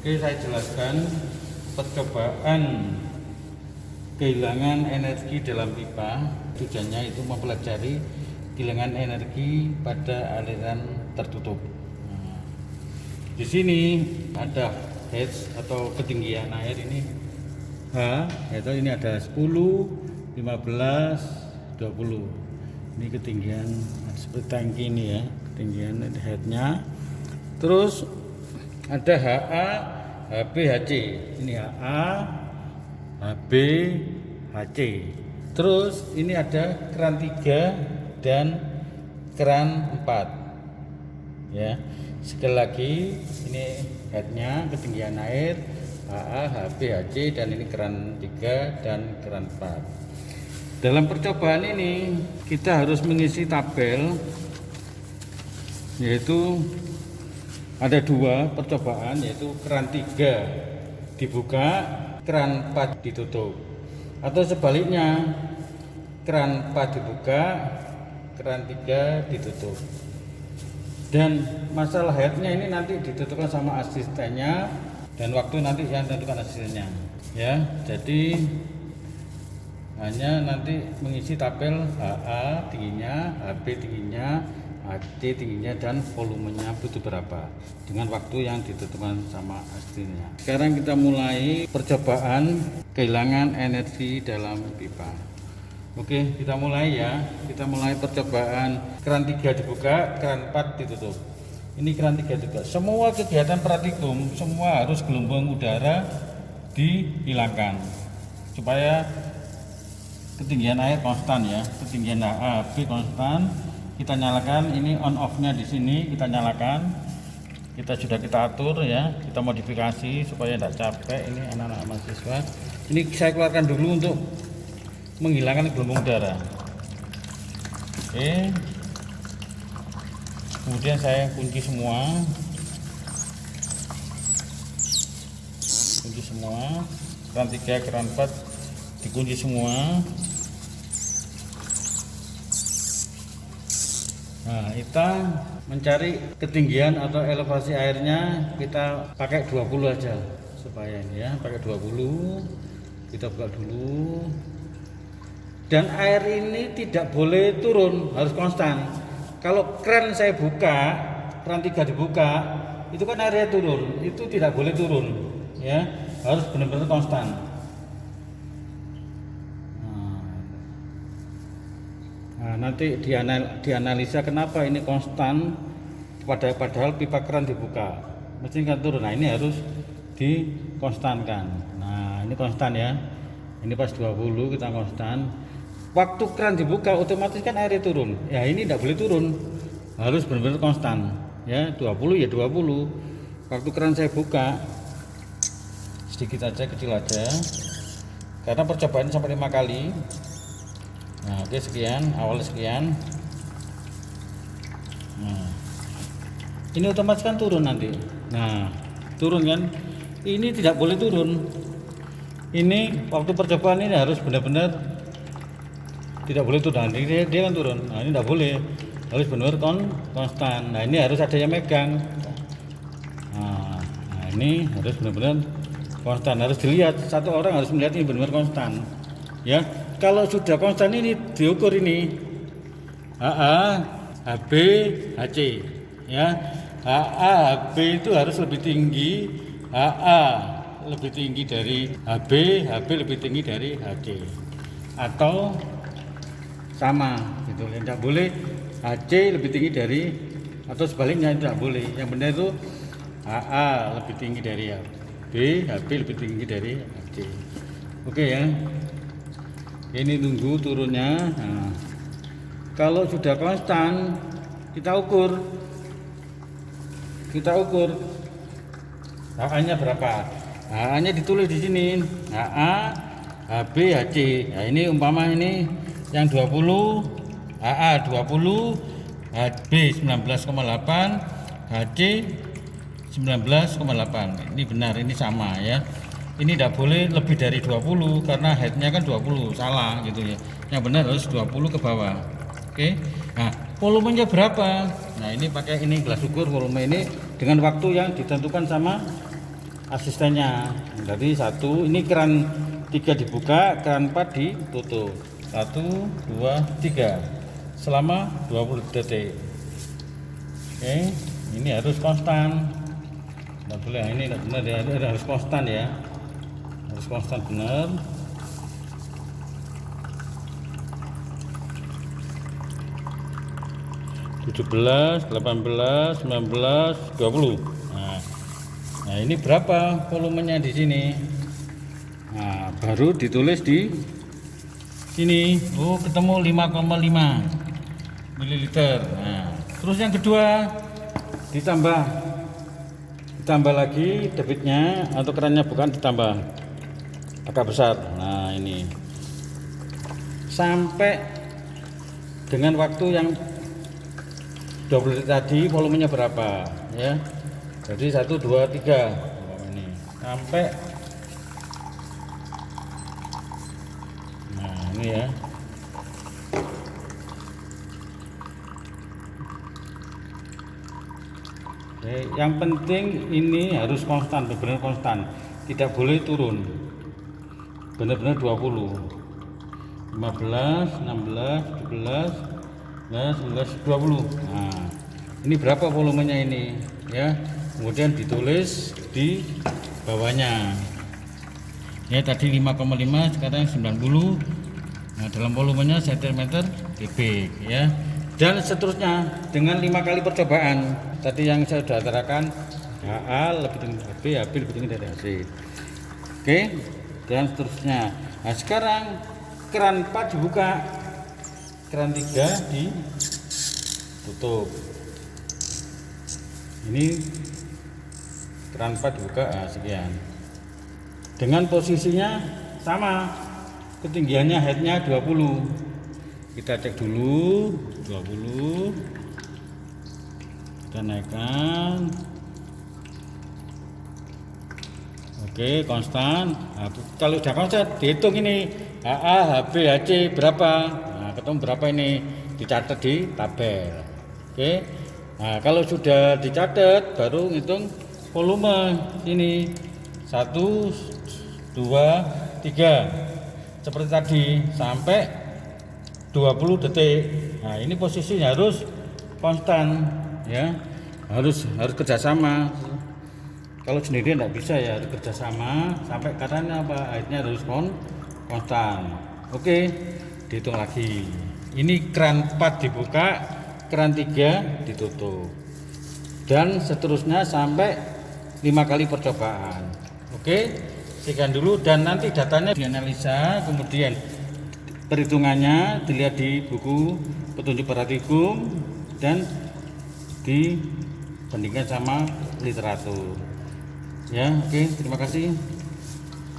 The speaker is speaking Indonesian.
Oke, saya jelaskan percobaan kehilangan energi dalam pipa. Tujuannya itu mempelajari kehilangan energi pada aliran tertutup. Di sini ada head atau ketinggian air ini H, yaitu ini ada 10, 15, 20. Ini ketinggian seperti tangki ini ya, ketinggian headnya. Terus ada HA, HB, HC. Ini HA, HB, HC. Terus ini ada keran 3 dan keran 4. Ya. Sekali lagi ini headnya, ketinggian air HA, HB, HC, dan ini keran 3 dan keran 4. Dalam percobaan ini kita harus mengisi tabel, yaitu ada 2 percobaan, yaitu keran 3 dibuka, keran 4 ditutup, atau sebaliknya keran 4 dibuka, keran 3 ditutup. Dan masalah headnya ini nanti ditentukan sama asistennya, dan waktu nanti yang tentukan asistennya ya. Jadi hanya nanti mengisi tabel HA tingginya, HB tingginya, HC tingginya, dan volumenya butuh berapa dengan waktu yang ditentukan sama asistennya. Sekarang kita mulai percobaan kehilangan energi dalam pipa. Oke, kita mulai ya. Kita mulai percobaan keran 3 dibuka, keran 4 ditutup. Ini keran 3 juga. Semua kegiatan praktikum, semua harus gelombang udara dihilangkan supaya ketinggian air konstan ya. Ketinggian HA, B konstan. Kita nyalakan, ini on off-nya di sini kita nyalakan. Kita atur ya. Kita modifikasi supaya tidak capek ini anak-anak mahasiswa. Ini saya keluarkan dulu untuk menghilangkan gelombang udara. Oke. Kemudian saya kunci semua. Keran 3, keran 4 dikunci semua. Nah, kita mencari ketinggian atau elevasi airnya, kita pakai 20 aja supaya ini ya, pakai 20. Kita buka dulu. Dan air ini tidak boleh turun, harus konstan. Kalau keran saya buka, keran 3 dibuka, itu kan airnya turun, itu tidak boleh turun, ya, harus benar-benar konstan. Nah, nanti dianalisa kenapa ini konstan, padahal pipa keran dibuka, mesti kan turun. Nah, ini harus dikonstankan. Nah, ini konstan ya, ini pas 20 kita konstan. Waktu keran dibuka otomatis kan airnya turun. Ya ini tidak boleh turun, harus benar-benar konstan. Ya 20 ya 20. Waktu keran saya buka sedikit aja, kecil aja. Karena percobaan sampai 5 kali. Nah oke, sekian, awalnya sekian. Nah, ini otomatis kan turun nanti. Nah turun kan? Ini tidak boleh turun. Ini waktu percobaan ini harus benar-benar tidak boleh turun. Dia kan turun. Nah ini tidak boleh, harus benar konstan. Nah ini harus ada yang megang. Nah ini harus benar-benar konstan, harus dilihat, satu orang harus melihat ini benar-benar konstan ya. Kalau sudah konstan ini diukur ini HA, HB, HC ya. HA, HB itu harus lebih tinggi, HA lebih tinggi dari HB, HB lebih tinggi dari HC, atau sama gitu. Tidak boleh HC lebih tinggi dari, atau sebaliknya tidak boleh. Yang benar itu HA lebih tinggi dari HB, HB lebih tinggi dari HC. Oke ya. Ini tunggu turunnya. Nah, kalau sudah konstan kita ukur HA-nya berapa. HA-nya ditulis di sini. HA, HB, HC. Nah, ini umpama ini yang 20, HA 20, HB 19,8, HC 19,8. Ini benar, ini sama ya. Ini tidak boleh lebih dari 20 karena headnya kan 20, salah gitu ya. Yang benar harus 20 ke bawah. Oke. Nah, volumenya berapa? Nah, ini pakai ini gelas ukur volume ini dengan waktu yang ditentukan sama asistennya. Jadi satu, ini keran 3 dibuka, keran 4 ditutup. 1, 2, 3 selama 20 detik. Oke, ini harus konstan. Nggak boleh, ini tidak benar ya, ini harus konstan ya, harus konstan benar. Tujuh belas, 18, 19, 20. Nah, ini berapa volumenya di sini? Nah, baru ditulis di sini. Oh, ketemu 5,5 ml. Nah, terus yang kedua ditambah lagi debitnya atau kerannya, bukan ditambah agak besar. Nah, ini sampai dengan waktu yang 20 detik tadi, volumenya berapa ya? Jadi 1, 2, 3 ini sampai, nah ini ya. Oke, yang penting ini harus konstan, benar-benar konstan, tidak boleh turun, benar-benar 20, 15, 16, 17, 19, 20. Nah, ini berapa volumenya ini ya, kemudian ditulis di bawahnya ya, tadi 5,5 sekarang 90. Nah, dalam volumenya cm kubik ya, dan seterusnya dengan 5 kali percobaan. Tadi yang saya sudah terangkan, HA lebih tinggi HB, HB lebih tinggi dari HC. Oke, dan seterusnya. Nah, sekarang keran 4 dibuka, keran 3 ditutup. Ini keran 4 dibuka, nah, sekian. Dengan posisinya sama, ketinggiannya headnya 20. Kita cek dulu 20, kita naikkan. Oke, konstan. Nah, kalau sudah konstan dihitung ini HA, HB, HC berapa. Nah, ketemu berapa ini, dicatat di tabel. Oke. Nah, kalau sudah dicatat baru ngitung volume ini 1, 2, 3 seperti tadi sampai 20 detik. Nah, ini posisinya harus konstan ya, harus kerjasama. Kalau sendiri tidak bisa ya, harus kerjasama sampai katanya apa, airnya harus konstan. Oke, dihitung lagi. Ini keran 4 dibuka, keran 3 ditutup, dan seterusnya sampai 5 kali percobaan. Oke, sekian dulu, dan nanti datanya dianalisa, kemudian perhitungannya dilihat di buku petunjuk praktikum dan dibandingkan sama literatur ya. Oke, terima kasih.